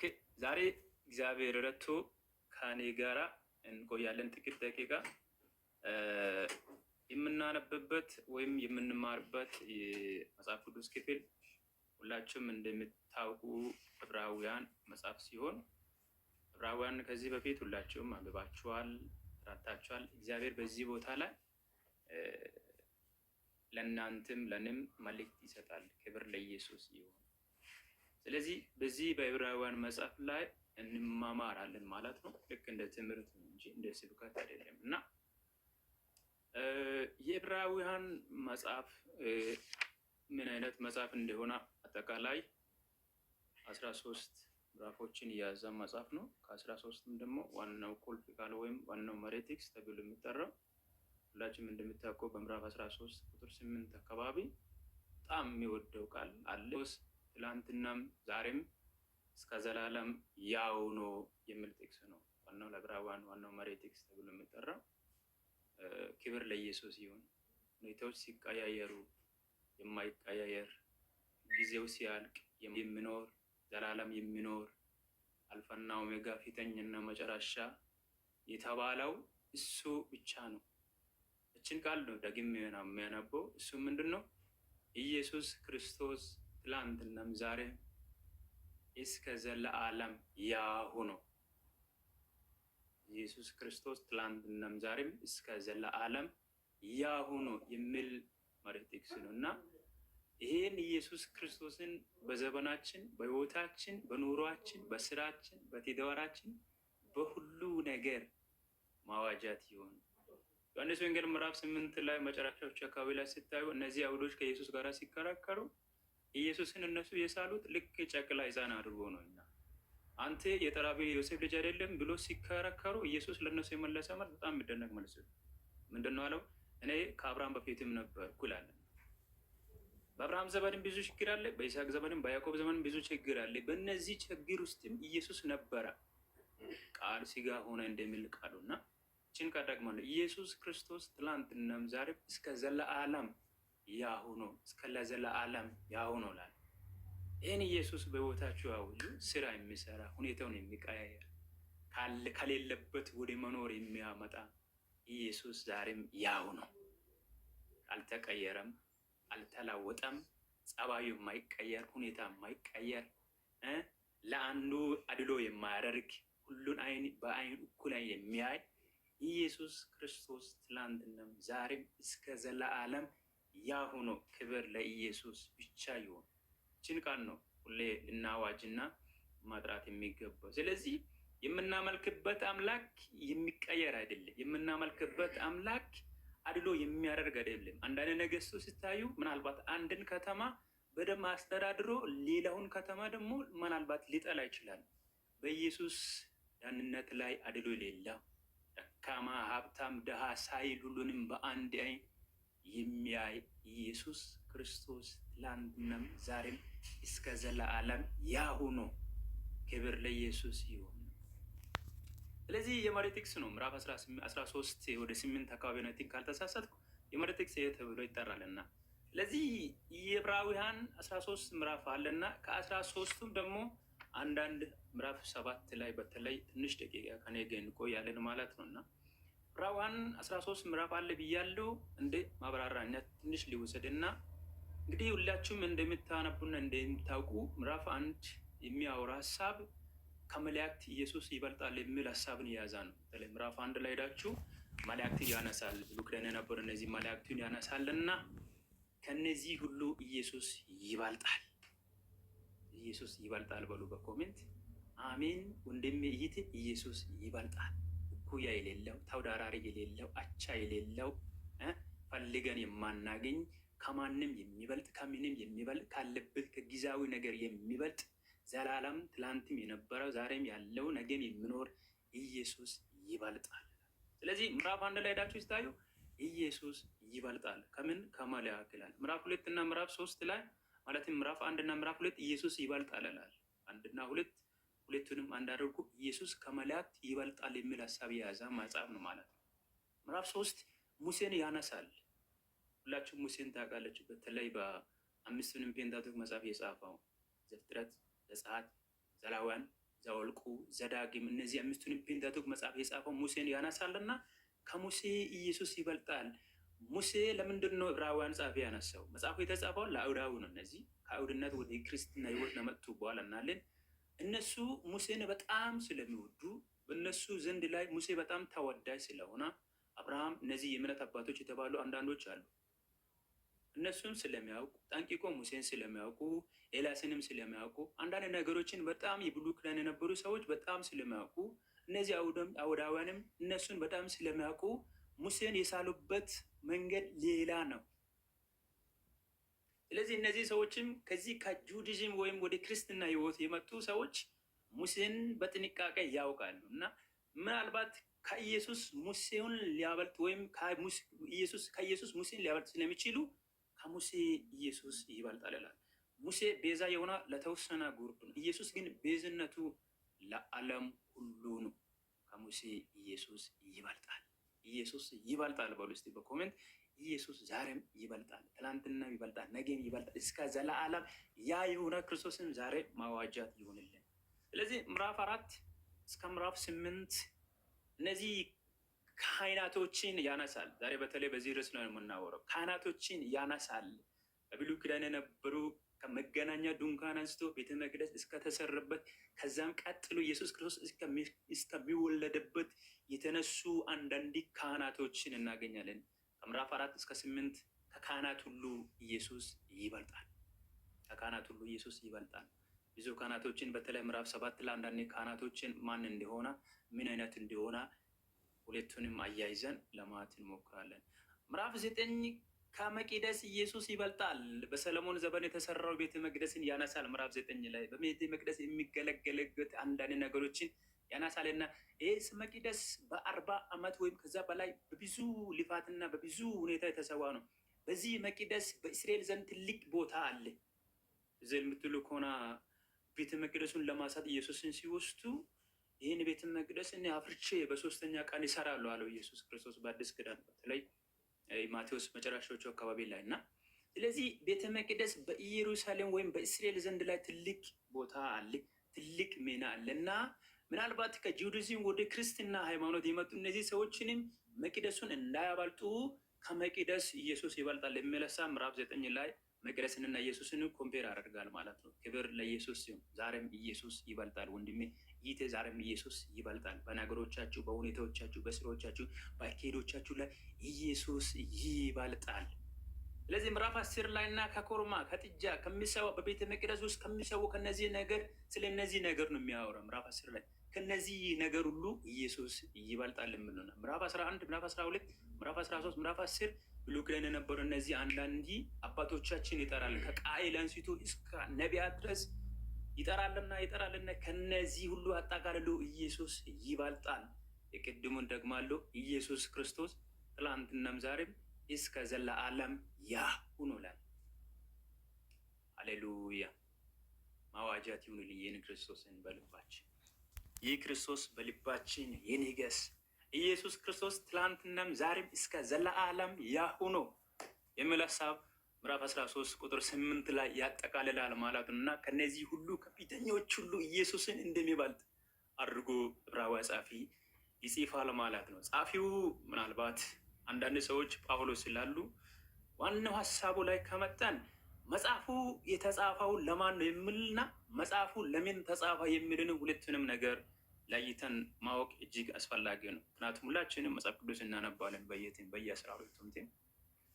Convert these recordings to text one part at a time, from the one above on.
ኦኬ ዛሬ እግዚአብሔር ረድቶ ከኔ ጋራ እንቆያለን። ጥቂት ደቂቃ የምናነብበት ወይም የምንማርበት የመጽሐፍ ቅዱስ ክፍል ሁላችሁም እንደምታውቁ ዕብራውያን መጽሐፍ ሲሆን ዕብራውያን ከዚህ በፊት ሁላችሁም አንብባችኋል፣ ተረድታችኋል። እግዚአብሔር በዚህ ቦታ ላይ ለእናንተም ለእኔም መልእክት ይሰጣል። ክብር ለኢየሱስ ይሁን። ስለዚህ በዚህ በዕብራውያን መጽሐፍ ላይ እንማማራለን ማለት ነው። ልክ እንደ ትምህርት ነው እንጂ እንደ ስብከት አይደለም። እና የዕብራውያን መጽሐፍ ምን አይነት መጽሐፍ እንደሆነ አጠቃላይ 13 ምዕራፎችን የያዘ መጽሐፍ ነው። ከ13ም ደግሞ ዋናው ቁልፍ ቃል ወይም ዋናው መሪ ቴክስት ተብሎ የሚጠራው ሁላችንም እንደምታውቀው በምዕራፍ 13 ቁጥር 8 አካባቢ በጣም የሚወደው ቃል አለ። ትላንትናም ዛሬም እስከ ዘላለም ያው ነው የሚል ቴክስ ነው። ዋናው ለዕብራውያን ዋናው መሪ ቴክስት ተብሎ የሚጠራው። ክብር ለኢየሱስ ይሁን። ሁኔታዎች ሲቀያየሩ የማይቀያየር ጊዜው ሲያልቅ የሚኖር ዘላለም የሚኖር አልፋና ኦሜጋ ፊተኛና መጨረሻ የተባለው እሱ ብቻ ነው። እችን ቃል ነው ደግሜ የሚያነበው። እሱ ምንድን ነው? ኢየሱስ ክርስቶስ ትላንትናም ዛሬ እስከ ዘላለም ያው ነው። ኢየሱስ ክርስቶስ ትላንትናም ዛሬም እስከ ዘላለም ያው ነው የሚል መሪ ጥቅስ ነው እና ይሄን ኢየሱስ ክርስቶስን በዘመናችን፣ በሕይወታችን፣ በኑሯችን፣ በስራችን፣ በትዳራችን፣ በሁሉ ነገር ማዋጃት ይሆን። ዮሐንስ ወንጌል ምዕራፍ 8 ላይ መጨረሻዎች አካባቢ ላይ ስታዩ እነዚህ አይሁዶች ከኢየሱስ ጋር ሲከራከሩ ኢየሱስን እነሱ የሳሉት ልክ ጨቅላ ሕፃን አድርጎ ነው። እና አንተ የጠራቢ ዮሴፍ ልጅ አይደለም ብሎ ሲከራከሩ ኢየሱስ ለእነሱ የመለሰ መልስ በጣም የሚደነቅ መልስ ነው። ምንድን ነው አለው? እኔ ከአብርሃም በፊትም ነበርኩ ይላል። በአብርሃም ዘመንም ብዙ ችግር አለ፣ በይስሐቅ ዘመንም በያዕቆብ ዘመንም ብዙ ችግር አለ። በእነዚህ ችግር ውስጥም ኢየሱስ ነበረ፣ ቃል ሥጋ ሆነ እንደሚል ቃሉ እና ችን ቃል ደግማለሁ። ኢየሱስ ክርስቶስ ትላንትናም ዛሬም እስከ ዘላለም ያው ነው፣ እስከ ለዘላለም ያው ነው ላል። ይህን ኢየሱስ በሕይወታችሁ አውጁ። ስራ የሚሰራ ሁኔታውን የሚቀያየር ከሌለበት ወደ መኖር የሚያመጣ ኢየሱስ ዛሬም ያው ነው። አልተቀየረም፣ አልተለወጠም። ጸባዩ የማይቀየር ሁኔታ የማይቀየር ለአንዱ አድሎ የማያደርግ ሁሉን አይን በአይን እኩል አይን የሚያይ ኢየሱስ ክርስቶስ ትላንትናም ዛሬም እስከ ዘላለም ያው ነው። ክብር ለኢየሱስ ብቻ ይሁን። ችን ቃል ነው ሁሌ ልናዋጅና ማጥራት የሚገባው። ስለዚህ የምናመልክበት አምላክ የሚቀየር አይደለም። የምናመልክበት አምላክ አድሎ የሚያደርግ አይደለም። አንዳንድ ነገስቱ ሲታዩ ምናልባት አንድን ከተማ በደንብ አስተዳድሮ ሌላውን ከተማ ደግሞ ምናልባት ሊጠላ ይችላል። በኢየሱስ ዳንነት ላይ አድሎ የሌለው ደካማ፣ ሀብታም፣ ድሃ ሳይል ሁሉንም በአንድ አይን የሚያይ ኢየሱስ ክርስቶስ ትላንትናም ዛሬም እስከ ዘላለም ያው ነው። ክብር ለኢየሱስ ይሁን። ስለዚህ የመሪ ጥቅስ ነው ምዕራፍ 13 ወደ 8 አካባቢ ነው ካልተሳሳትኩ የመሪ ጥቅስ ተብሎ ይጠራልና። ስለዚህ የዕብራውያን 13 ምዕራፍ አለና ከ13ቱም ደግሞ አንዳንድ ምዕራፍ 7 ላይ በተለይ ትንሽ ደቂቃ ከኔ ጋር እንቆያለን ማለት ነው። እና ዕብራውያን 13 ምዕራፍ አለ ብያለሁ። እንደ ማብራሪያነት ትንሽ ሊወሰድና እንግዲህ ሁላችሁም እንደምታነቡና እንደምታውቁ ምዕራፍ 1 የሚያወራ ሀሳብ ከመላእክት ኢየሱስ ይበልጣል የሚል ሀሳብን የያዛ ነው። በተለይ ምዕራፍ 1 ላይ ሄዳችሁ መላእክትን ያነሳል። ብሉይ ኪዳን የነበሩ እነዚህ መላእክትን ያነሳልና ከነዚህ ሁሉ ኢየሱስ ይበልጣል። ኢየሱስ ይበልጣል በሉ በኮሜንት አሜን። ወንድሜ ይት ኢየሱስ ይበልጣል። እኩያ የሌለው ተወዳዳሪ የሌለው አቻ የሌለው ፈልገን የማናገኝ ከማንም የሚበልጥ ከምንም የሚበልጥ ካለበት ከጊዜያዊ ነገር የሚበልጥ ዘላለም ትላንትም የነበረው ዛሬም ያለው ነገም የሚኖር ኢየሱስ ይበልጣል። ስለዚህ ምዕራፍ 1 ላይ ሄዳችሁ ስታዩ ኢየሱስ ይበልጣል ከምን ከመላእክት ይላል። ምዕራፍ 2 እና ምዕራፍ 3 ላይ ማለትም ምዕራፍ 1 እና ምዕራፍ 2 ኢየሱስ ይበልጣል ይላል። 1 እና 2 ሁለቱንም አንድ አድርጎ ኢየሱስ ከመላእክት ይበልጣል የሚል ሀሳብ የያዘ መጽሐፍ ነው ማለት ነው። ምዕራፍ 3 ሙሴን ያነሳል። ሁላችሁም ሙሴን ታውቃለች። በተለይ በ5ቱንም ፔንታቱክ መጽሐፍ የጻፈው ዘፍጥረት፣ ዘጸአት፣ ዘሌዋውያን፣ ዘኍልቍ፣ ዘዳግም እነዚህ አምስቱን ፔንታቱክ መጽሐፍ የጻፈው ሙሴን ያነሳልና ከሙሴ ኢየሱስ ይበልጣል። ሙሴ ለምንድን ነው ዕብራውያን ጻፊ ያነሳው? መጽሐፉ የተጻፈው ለአይሁዳዊ ነው። እነዚህ ከአይሁድነት ወደ ክርስትና ህይወት ለመጡ በኋላ እናለን እነሱ ሙሴን በጣም ስለሚወዱ በእነሱ ዘንድ ላይ ሙሴ በጣም ተወዳጅ ስለሆነ አብርሃም፣ እነዚህ የእምነት አባቶች የተባሉ አንዳንዶች አሉ። እነሱም ስለሚያውቁ ጠንቅቆ ሙሴን ስለሚያውቁ ኤልያስንም ስለሚያውቁ አንዳንድ ነገሮችን በጣም የብሉይ ኪዳን የነበሩ ሰዎች በጣም ስለሚያውቁ እነዚህ አይሁዳውያንም እነሱን በጣም ስለሚያውቁ ሙሴን የሳሉበት መንገድ ሌላ ነው። ስለዚህ እነዚህ ሰዎችም ከዚህ ከጁዲዝም ወይም ወደ ክርስትና ህይወት የመጡ ሰዎች ሙሴን በጥንቃቄ ያውቃሉ እና ምናልባት ከኢየሱስ ሙሴውን ሊያበልጥ ወይም ከኢየሱስ ሙሴን ሊያበልጥ ስለሚችሉ ከሙሴ ኢየሱስ ይበልጣል ይላል። ሙሴ ቤዛ የሆነ ለተወሰነ ጉርብ ነው። ኢየሱስ ግን ቤዝነቱ ለዓለም ሁሉ ነው። ከሙሴ ኢየሱስ ይበልጣል። ኢየሱስ ይበልጣል በሉ እስቲ በኮሜንት። ኢየሱስ ዛሬም ይበልጣል፣ ትናንትና ይበልጣል፣ ነገም ይበልጣል እስከ ዘላለም። ያ የሆነ ክርስቶስን ዛሬ ማዋጃት ይሆንልን። ስለዚህ ምዕራፍ 4 እስከ ምዕራፍ 8 እነዚህ ካህናቶችን ያነሳል። ዛሬ በተለይ በዚህ ርዕስ ነው የምናወራው። ካህናቶችን ያነሳል። በብሉይ ኪዳን የነበሩ ከመገናኛ ድንኳን አንስቶ ቤተ መቅደስ እስከተሰራበት ከዛም ቀጥሎ ኢየሱስ ክርስቶስ እስከሚወለድበት የተነሱ አንዳንድ ካህናቶችን እናገኛለን። ከምዕራፍ 4 እስከ 8 ከካህናት ሁሉ ኢየሱስ ይበልጣል። ከካህናት ሁሉ ኢየሱስ ይበልጣል። ብዙ ካህናቶችን በተለይ ምዕራፍ 7 ላይ አንዳንድ ካህናቶችን ማን እንደሆነ ምን አይነት እንደሆነ ሁለቱንም አያይዘን ለማየት እንሞክራለን። ምዕራፍ 9 ከመቅደስ ኢየሱስ ይበልጣል። በሰለሞን ዘመን የተሰራው ቤተ መቅደስን ያነሳል። ምዕራፍ 9 ላይ በቤተ መቅደስ የሚገለገልበት አንዳንድ ነገሮችን ያነሳልና ይህ መቅደስ በ40 ዓመት ወይም ከዛ በላይ በብዙ ልፋትና በብዙ ሁኔታ የተሰዋ ነው። በዚህ መቅደስ በእስራኤል ዘንድ ትልቅ ቦታ አለ። እዚህ የምትሉ ከሆነ ቤተ መቅደሱን ለማሳት ኢየሱስን ሲወስዱ ይህን ቤተ መቅደስ እኔ አፍርቼ በሶስተኛ ቀን ይሰራሉ አለው ኢየሱስ ክርስቶስ በአዲስ ኪዳን በተለይ ማቴዎስ መጨረሻዎቹ አካባቢ ላይ እና ስለዚህ ቤተ መቅደስ በኢየሩሳሌም ወይም በእስራኤል ዘንድ ላይ ትልቅ ቦታ አለ፣ ትልቅ ሚና አለ እና ምናልባት ከጁዲዝም ወደ ክርስትና ሃይማኖት የመጡ እነዚህ ሰዎችንም መቅደሱን እንዳያባልጡ ከመቅደስ ኢየሱስ ይበልጣል የሚል ሀሳብ ምዕራፍ 9 ላይ መቅደስንና ኢየሱስን ኮምፔር ያደርጋል ማለት ነው። ክብር ለኢየሱስ ሲሆን ዛሬም ኢየሱስ ይበልጣል ወንድሜ ይህ ዛሬም ኢየሱስ ይበልጣል። በነገሮቻችሁ፣ በሁኔታዎቻችሁ፣ በስራዎቻችሁ፣ በአካሄዶቻችሁ ላይ ኢየሱስ ይበልጣል። ስለዚህ ምዕራፍ 10 ላይ እና ከኮርማ ከጥጃ ከሚሰዋ በቤተ መቅደስ ውስጥ ከሚሰው ከነዚህ ነገር ስለ እነዚህ ነገር ነው የሚያወራው። ምዕራፍ 10 ላይ ከነዚህ ነገር ሁሉ ኢየሱስ ይበልጣል የምንለው ምዕራፍ 11፣ ምዕራፍ 12፣ ምዕራፍ 13፣ ምዕራፍ 10 ብሉይ ኪዳን የነበሩ እነዚህ አንዳንድ አባቶቻችን ይጠራል። ከቃየል አንስቶ እስከ ነቢያት ድረስ ይጠራልና ከነዚህ ሁሉ አጠቃልሎ ኢየሱስ ይበልጣል። የቅድሙን ደግማለሁ። ኢየሱስ ክርስቶስ ትላንትናም ዛሬም እስከ ዘላለም ያው ነው ይላል። ሃሌሉያ! ማዋጃት ይሁንልኝ ይህን ክርስቶስን በልባችን። ይህ ክርስቶስ በልባችን ይንገስ። ኢየሱስ ክርስቶስ ትላንትናም ዛሬም እስከ ዘላለም ያው ነው የሚል ሀሳብ ምዕራፍ 13 ቁጥር 8 ላይ ያጠቃልላል ማለት ነው እና ከነዚህ ሁሉ ከፊተኞች ሁሉ ኢየሱስን እንደሚበልጥ አድርጎ ዕብራውያን ጻፊ ይጽፋል ማለት ነው። ጻፊው ምናልባት አንዳንድ ሰዎች ጳውሎስ ስላሉ ዋናው ሀሳቡ ላይ ከመጣን መጽሐፉ የተጻፈው ለማን ነው የሚልና መጽሐፉ ለምን ተጻፈ የሚልን ሁለቱንም ነገር ለይተን ማወቅ እጅግ አስፈላጊ ነው። ምክንያቱም ሁላችንም መጽሐፍ ቅዱስ እናነባለን በየ12ቱም ቲም።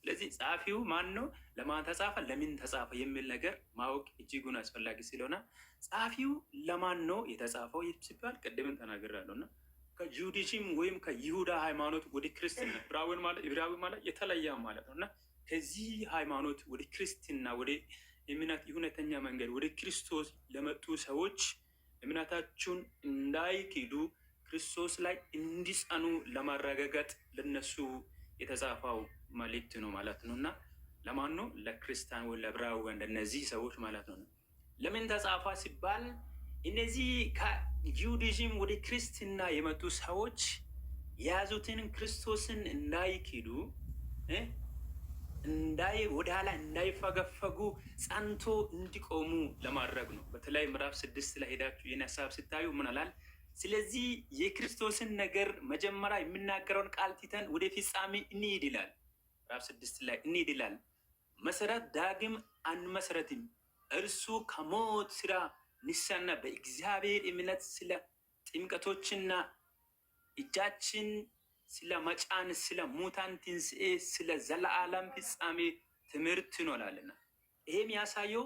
ስለዚህ ጸሐፊው ማን ነው፣ ለማን ተጻፈ፣ ለምን ተጻፈ የሚል ነገር ማወቅ እጅጉን አስፈላጊ ስለሆነ ጸሐፊው ለማን ነው የተጻፈው ሲባል ቅድምን ተናግራለሁ እና ከጁዲዝም ወይም ከይሁዳ ሃይማኖት ወደ ክርስትና ዕብራዊ ማለት የተለየ ማለት ነው እና ከዚህ ሃይማኖት ወደ ክርስትና ወደ እምነት እውነተኛ መንገድ ወደ ክርስቶስ ለመጡ ሰዎች እምነታቸውን እንዳይክዱ ክርስቶስ ላይ እንዲጸኑ ለማረጋገጥ ለነሱ የተጻፈው መልእክት ነው ማለት ነው እና ለማን ነው? ለክርስቲያን ወይ ለዕብራውያን ለእነዚህ ሰዎች ማለት ነው። ለምን ተጻፈ ሲባል እነዚህ ከጁዲዝም ወደ ክርስትና የመጡ ሰዎች የያዙትን ክርስቶስን እንዳይክዱ ወደ ኋላ እንዳይፈገፈጉ ጸንቶ እንዲቆሙ ለማድረግ ነው። በተለይ ምዕራፍ 6 ላይ ሄዳችሁ ይህን ሀሳብ ስታዩ ምን አላል? ስለዚህ የክርስቶስን ነገር መጀመሪያ የሚናገረውን ቃል ትተን ወደ ፍጻሜ እንሂድ ይላል። ምዕራፍ 6 ላይ እንሂድ ይላል። መሰረት ዳግም አንመሰረትም። እርሱ ከሞት ስራ ንስሐና በእግዚአብሔር እምነት ስለ ጥምቀቶችና እጃችን ስለ መጫን ስለ ሙታን ትንሣኤ ስለ ዘለዓለም ፍጻሜ ትምህርት ይኖራልና። ይሄ የሚያሳየው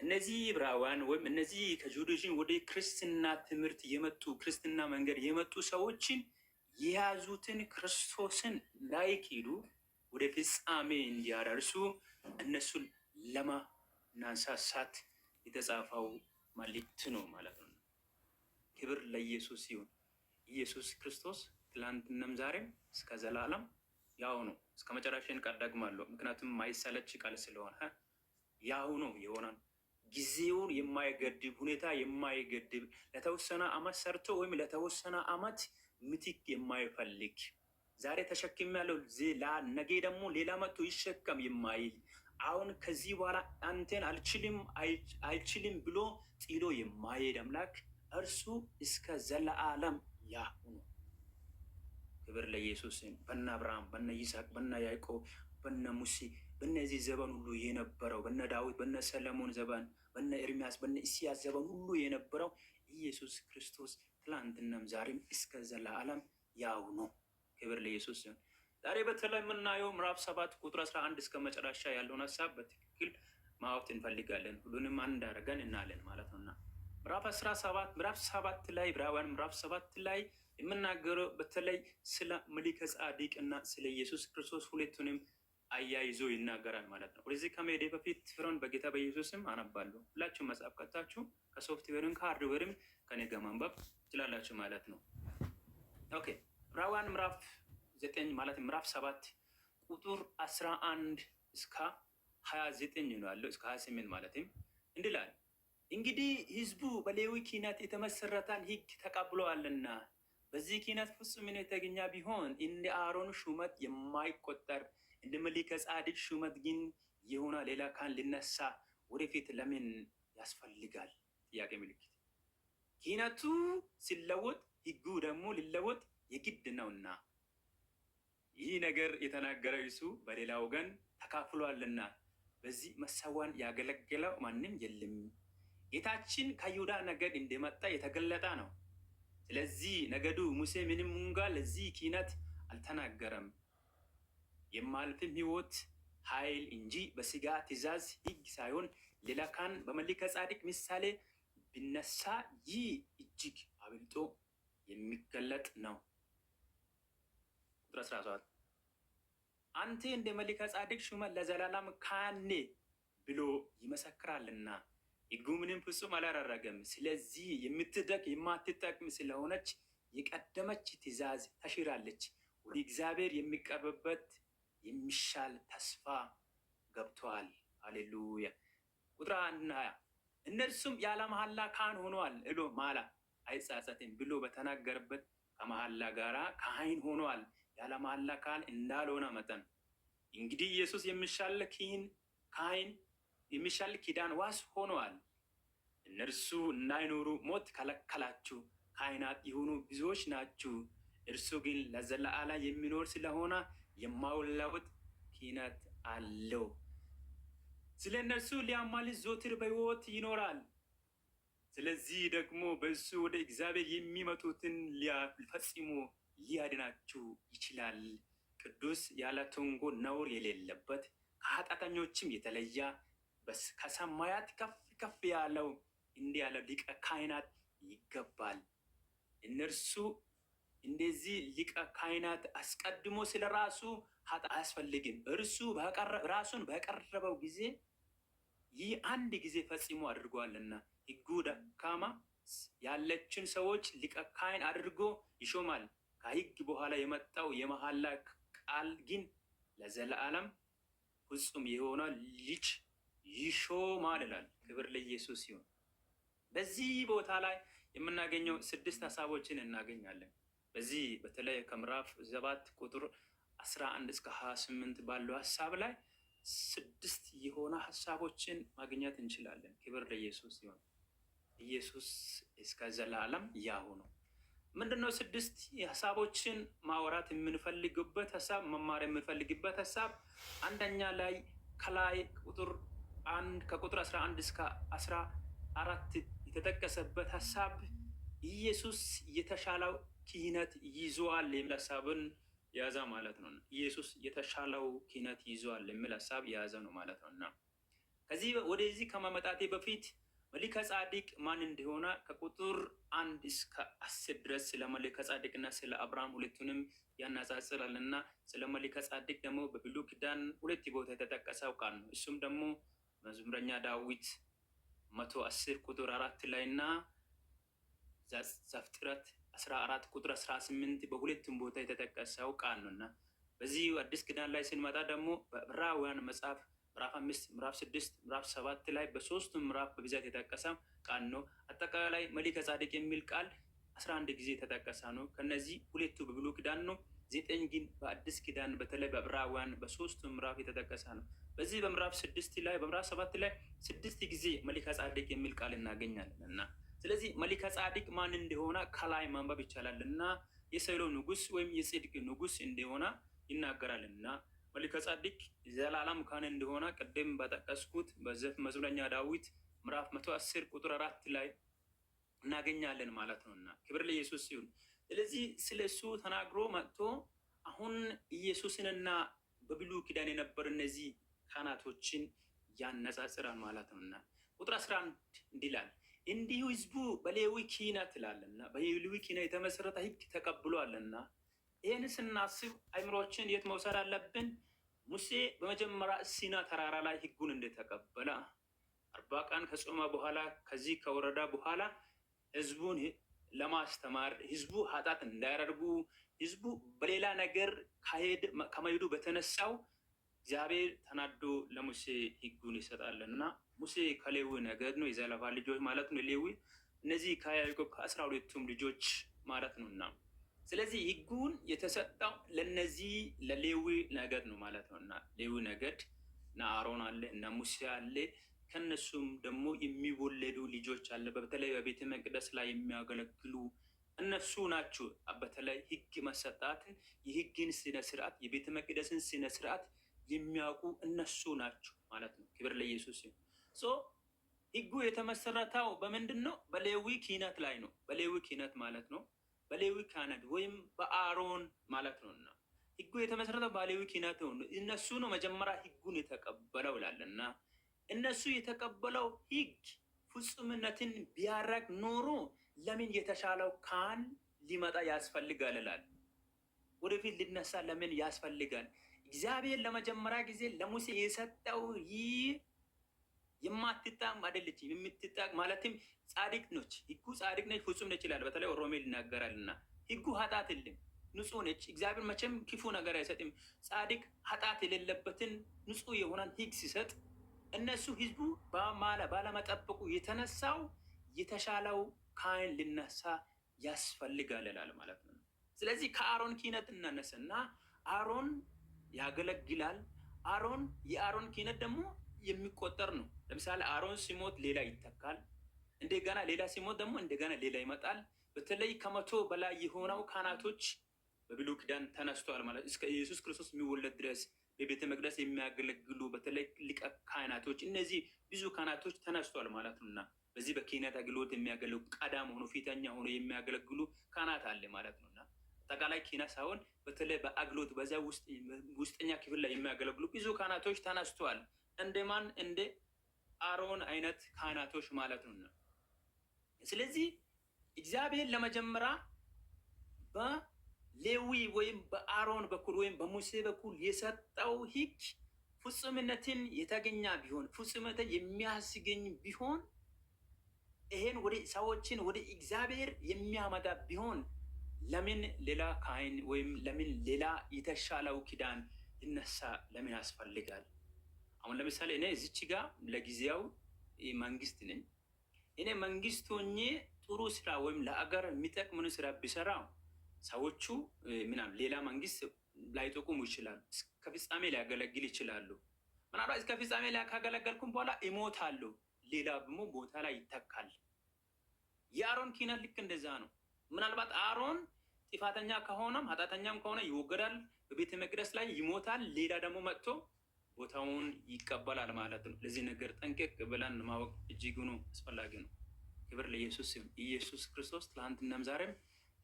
እነዚህ ዕብራውያን ወይም እነዚህ ከጁዳይዝም ወደ ክርስትና ትምህርት የመጡ ክርስትና መንገድ የመጡ ሰዎችን የያዙትን ክርስቶስን ላይክዱ ወደ ፍጻሜ እንዲያደርሱ እነሱን ለማነሳሳት የተጻፈው መልእክት ነው ማለት ነው። ክብር ለኢየሱስ ይሁን። ኢየሱስ ክርስቶስ ትላንትናም ዛሬም እስከ ዘላለም ያው ነው። እስከ መጨረሻን ቃል ደግማለሁ፣ ምክንያቱም ማይሰለች ቃል ስለሆነ ያው ነው የሆነን ጊዜውን የማይገድብ ሁኔታ የማይገድብ ለተወሰነ አመት ሰርቶ ወይም ለተወሰነ አመት ምትክ የማይፈልግ ዛሬ ተሸክም ያለው ነገ ደግሞ ሌላ መጥቶ ይሸከም የማይል አሁን ከዚህ በኋላ አንተን አልችልም ብሎ ጥሎ የማይሄድ አምላክ እርሱ እስከ ዘለዓለም ያው ነው። ክብር ለኢየሱስ። በነ አብርሃም በነ ይስሐቅ በነ ያዕቆብ በነ ሙሴ በነዚህ ዘመን ሁሉ የነበረው በነ ዳዊት በነ ሰለሞን ዘመን በነ ኤርሚያስ በነ ኢሳያስ ዘመን ሁሉ የነበረው ኢየሱስ ክርስቶስ ትላንትናም ዛሬም እስከ ዘለዓለም ያው ነው። ክብር ለኢየሱስ። ዛሬ በተለይ የምናየው ምዕራፍ 7 ቁጥር 11 እስከ መጨረሻ ያለውን ሀሳብ በትክክል ማወቅ እንፈልጋለን። ሁሉንም አንድ አድርገን እናለን ማለት ነውና ምዕራፍ 7 ላይ ዕብራውያን ምዕራፍ 7 ላይ የምናገረው በተለይ ስለ መልከ ጼዴቅ እና ስለ ኢየሱስ ክርስቶስ ሁለቱንም አያይዞ ይናገራል ማለት ነው። ወደዚህ ከመሄዴ በፊት ፍሬውን በጌታ በኢየሱስም አነባለሁ። ሁላችሁም መጽሐፍ ከታችሁ ከሶፍትዌርም ከሃርድዌርም ከኔ ጋር ማንበብ ትችላላችሁ ማለት ነው። ኦኬ ዕብራውያን ምዕራፍ 9 ማለት ምዕራፍ 7 ቁጥር 11 እስከ 29 ነው ያለው፣ እስከ 28 ማለትም እንዲህ ይላል። እንግዲህ ሕዝቡ በሌዊ ክህነት የተመሰረተን ሕግ ተቀብለዋልና በዚህ ክህነት ፍጹም የተገኘ ቢሆን እንደ አሮን ሹመት የማይቆጠር እንደ መልከ ጼዴቅ ሹመት ግን የሆነ ሌላ ካህን ሊነሳ ወደፊት ለምን ያስፈልጋል? ጥያቄ ምልክት። ክህነቱ ሲለወጥ ሕጉ ደግሞ ሊለወጥ የግድ ነውና ይህ ነገር የተናገረ እሱ በሌላ ወገን ተካፍሏልና በዚህ መሰዋን ያገለገለው ማንም የለም። ጌታችን ከይሁዳ ነገድ እንደመጣ የተገለጠ ነው። ስለዚህ ነገዱ ሙሴ ምንም እንኳን ለዚህ ክህነት አልተናገረም፣ የማያልፍም ሕይወት ኃይል እንጂ በስጋ ትእዛዝ ሕግ ሳይሆን ሌላ ካህን በመልከ ጼዴቅ ምሳሌ ቢነሳ ይህ እጅግ አብልጦ የሚገለጥ ነው። ቁጥር 17 አንተ እንደ መልከ ጼዴቅ ሹመት ለዘላለም ካህን ብሎ ይመሰክራልና ሕጉ ምንም ፍጹም አላደረገም። ስለዚህ የማትጠቅም ስለሆነች የቀደመች ትእዛዝ ተሽራለች፣ ወደ እግዚአብሔር የሚቀርብበት የሚሻል ተስፋ ገብቷል። ሃሌሉያ። ቁጥር 1 እነርሱም ያለ መሐላ ካህን ሆነዋል እሎ ማላ አይጻጸትም ብሎ በተናገረበት ከመሐላ ጋራ ካህን ሆነዋል ያለ መሐላ ካህን እንዳልሆነ መጠን እንግዲህ ኢየሱስ የሚሻል ኪዳን ዋስ ሆነዋል። እነርሱ እንዳይኖሩ ሞት ከለከላችሁ፣ ካህናት የሆኑ ብዙዎች ናችሁ። እርሱ ግን ለዘለዓለም የሚኖር ስለሆነ የማይለወጥ ክህነት አለው። ስለ እነርሱ ሊያማልድ ዘወትር በሕይወት ይኖራል። ስለዚህ ደግሞ በእሱ ወደ እግዚአብሔር የሚመጡትን ፈጽሞ ሊያድናችሁ ይችላል። ቅዱስ ያለ ተንኮል ነውር የሌለበት ከኃጢአተኞችም የተለየ ከሰማያት ከፍ ከፍ ያለው እንዲህ ያለ ሊቀ ካህናት ይገባል። እነርሱ እንደዚህ ሊቀ ካህናት አስቀድሞ ስለ ራሱ ኃጢአት አያስፈልግም። እርሱ ራሱን በቀረበው ጊዜ ይህ አንድ ጊዜ ፈጽሞ አድርጓልና ሕጉ ደካማ ያለችን ሰዎች ሊቀ ካህን አድርጎ ይሾማል። ከሕግ በኋላ የመጣው የመሐላ ቃል ግን ለዘላለም ፍጹም የሆነ ልጅ ይሾማል ይላል። ክብር ለኢየሱስ ይሁን። በዚህ ቦታ ላይ የምናገኘው 6 ሀሳቦችን እናገኛለን። በዚህ በተለይ ከምዕራፍ 7 ቁጥር 11 እስከ 28 ባለው ሀሳብ ላይ 6 የሆነ ሀሳቦችን ማግኘት እንችላለን። ክብር ለኢየሱስ ሲሆን ኢየሱስ እስከ ዘላለም ያው ነው። ምንድነው 6 ሀሳቦችን ማውራት የምንፈልግበት ሀሳብ መማር የምንፈልግበት ሀሳብ? አንደኛ ላይ ከላይ ቁጥር 1 ከቁጥር 11 እስከ 14 የተጠቀሰበት ሀሳብ ኢየሱስ የተሻለው ክህነት ይዟል የሚል ሀሳብን የያዘ ማለት ነው። ኢየሱስ የተሻለው ክህነት ይዟል የሚል ሀሳብ የያዘ ነው ማለት ነው። እና ከዚህ ወደዚህ ከመመጣቴ በፊት መሊከ ጻድቅ ማን እንደሆነ ከቁጥር 1 እስከ 10 ድረስ ስለ መሊከ ጻድቅና ስለ አብርሃም ሁለቱንም ያነጻጽራል። እና ስለ መሊከ ጻድቅ ደግሞ በብሉይ ኪዳን 2 ቦታ የተጠቀሰው ቃል ነው። እሱም ደግሞ መዝሙረኛ ዳዊት 110 ቁጥር 4 ላይ እና ዘፍጥረት 14 ቁጥር 18 በሁለቱም ቦታ የተጠቀሰው ቃል ነው። እና በዚህ አዲስ ኪዳን ላይ ስንመጣ ደግሞ በዕብራውያን መጽሐፍ ምዕራፍ 5 ምዕራፍ 6 ምዕራፍ 7 ላይ በሶስቱም ምዕራፍ በብዛት የተጠቀሰ ቃል ነው። አጠቃላይ መሊከ ጻድቅ የሚል ቃል 11 ጊዜ የተጠቀሰ ነው። ከነዚህ 2ቱ በብሉይ ኪዳን ነው፣ 9 ግን በአዲስ ኪዳን በተለይ በዕብራውያን በሶስቱም ምዕራፍ የተጠቀሰ ነው። በዚህ በምዕራፍ 6 ላይ በምዕራፍ 7 ላይ 6 ጊዜ መሊከ ጻድቅ የሚል ቃል እናገኛለን። እና ስለዚህ መሊከ ጻድቅ ማን እንደሆነ ከላይ ማንበብ ይቻላል። እና የሰሎም ንጉስ ወይም የጽድቅ ንጉስ እንደሆነ ይናገራል። እና መሊከ ጻድቅ ዘላለም ካህን እንደሆነ ቅድም በጠቀስኩት መዝሙረኛ ዳዊት ምዕራፍ 110 ቁጥር 4 ላይ እናገኛለን ማለት ነው። እና ክብር ለኢየሱስ ይሁን። ስለዚህ ስለሱ ተናግሮ መጥቶ አሁን ኢየሱስንና በብሉይ ኪዳን የነበሩ እነዚህ ካህናቶችን ያነጻጽራል ማለት ነው። እና ቁጥር 11 እንዲህ ይላል፣ እንዲሁ ህዝቡ በሌዊ ክህነት ይላልና በሌዊ ክህነት የተመሰረተ ህግ ተቀብሏልና። ይህን ስናስብ አይምሮችን የት መውሰድ አለብን? ሙሴ በመጀመሪያ ሲና ተራራ ላይ ህጉን እንደተቀበለ 40 ቀን ከጾመ በኋላ ከዚህ ከወረዳ በኋላ ህዝቡን ለማስተማር ህዝቡ ኃጢአት እንዳያደርጉ ህዝቡ በሌላ ነገር ከመሄዱ በተነሳው እግዚአብሔር ተናዶ ለሙሴ ህጉን ይሰጣልና። ሙሴ ከሌዊ ነገድ ነው፣ የዘለፋ ልጆች ማለት ነው ሌዊ። እነዚህ ከያዕቆብ ከ12ቱም ልጆች ማለት ነውና ስለዚህ ህጉን የተሰጠው ለነዚህ ለሌዊ ነገድ ነው ማለት ነው። እና ሌዊ ነገድ እና አሮን አለ እና ሙሴ አለ። ከነሱም ደግሞ የሚወለዱ ልጆች አለ። በተለይ በቤተ መቅደስ ላይ የሚያገለግሉ እነሱ ናቸው። በተለይ ህግ መሰጣትን የህግን ስነ ስርዓት የቤተ መቅደስን ስነ ስርዓት የሚያውቁ እነሱ ናቸው ማለት ነው። ክብር ለኢየሱስ ይሁን። ህጉ የተመሰረተው በምንድን ነው? በሌዊ ክህነት ላይ ነው። በሌዊ ክህነት ማለት ነው። በሌዊ ካህናት ወይም በአሮን ማለት ነው። እና ህጉ የተመሰረተው በሌዊ ክህነት ነው። እነሱ ነው መጀመሪያ ህጉን የተቀበለው ይላል። እና እነሱ የተቀበለው ህግ ፍጹምነትን ቢያረግ ኖሮ ለምን የተሻለው ካህን ሊመጣ ያስፈልጋል ይላል። ወደፊት ሊነሳ ለምን ያስፈልጋል? እግዚአብሔር ለመጀመሪያ ጊዜ ለሙሴ የሰጠው ይህ የማትጣም አይደለችም፣ የምትጣቅ ማለትም ጻድቅ ነች። ህጉ ጻድቅ ነች፣ ፍጹም ነች ይላል። በተለይ ሮሜ ይናገራልና ህጉ ኃጢአት የለም፣ ንጹህ ነች። እግዚአብሔር መቼም ክፉ ነገር አይሰጥም። ጻድቅ ኃጢአት የሌለበትን ንጹህ የሆነን ህግ ሲሰጥ እነሱ ህዝቡ ባለመጠበቁ የተነሳው የተሻለው ካህን ሊነሳ ያስፈልጋል ይላል ማለት ነው። ስለዚህ ከአሮን ክህነት እናነሳና አሮን ያገለግላል። የአሮን ክህነት ደግሞ የሚቆጠር ነው። ለምሳሌ አሮን ሲሞት ሌላ ይተካል። እንደገና ሌላ ሲሞት ደግሞ እንደገና ሌላ ይመጣል። በተለይ 100 በላይ የሆነው ካህናቶች በብሉይ ኪዳን ተነስተዋል ማለት እስከ ኢየሱስ ክርስቶስ የሚወለድ ድረስ በቤተ መቅደስ የሚያገለግሉ በተለይ ሊቀ ካህናቶች፣ እነዚህ ብዙ ካህናቶች ተነስተዋል ማለት ነው። እና በዚህ በክህነት አገልግሎት የሚያገለግሉ ቀዳም ሆኖ ፊተኛ ሆኖ የሚያገለግሉ ካህናት አለ ማለት ነው። እና አጠቃላይ ክህነት ሳይሆን በተለይ በአገልግሎት በዛ ውስጠኛ ክፍል ላይ የሚያገለግሉ ብዙ ካህናቶች ተነስተዋል። እንደማን? እንደ አሮን አይነት ካህናቶች ማለት ነው። ስለዚህ እግዚአብሔር ለመጀመሪያ በሌዊ ወይም በአሮን በኩል ወይም በሙሴ በኩል የሰጠው ህግ ፍጹምነትን የተገኘ ቢሆን ፍጹምነትን የሚያስገኝ ቢሆን ይሄን ወደ ሰዎችን ወደ እግዚአብሔር የሚያመጣ ቢሆን ለምን ሌላ ካህን ወይም ለምን ሌላ የተሻለው ኪዳን ይነሳ ለምን ያስፈልጋል? አሁን ለምሳሌ እኔ እዚች ጋር ለጊዜያው መንግስት ነኝ። እኔ መንግስት ሆኜ ጥሩ ስራ ወይም ለአገር የሚጠቅምን ስራ ቢሰራ ሰዎቹ ምናምን ሌላ መንግስት ላይጠቁሙ ይችላሉ፣ እስከ ፍጻሜ ሊያገለግል ይችላሉ። ምናልባት እስከ ፍጻሜ ላይ ካገለገልኩም በኋላ እሞታለሁ፣ ሌላ ደግሞ ቦታ ላይ ይተካል። የአሮን ክህነት ልክ እንደዛ ነው። ምናልባት አሮን ጥፋተኛ ከሆነም ኃጢአተኛም ከሆነ ይወገዳል፣ በቤተ መቅደስ ላይ ይሞታል፣ ሌላ ደግሞ መጥቶ ቦታውን ይቀበላል ማለት ነው። ለዚህ ነገር ጠንቀቅ ብለን ማወቅ እጅጉን አስፈላጊ ነው። ክብር ለኢየሱስ ይሁን። ኢየሱስ ክርስቶስ ትናንትናም ዛሬም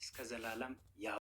እስከ ዘላለም ያው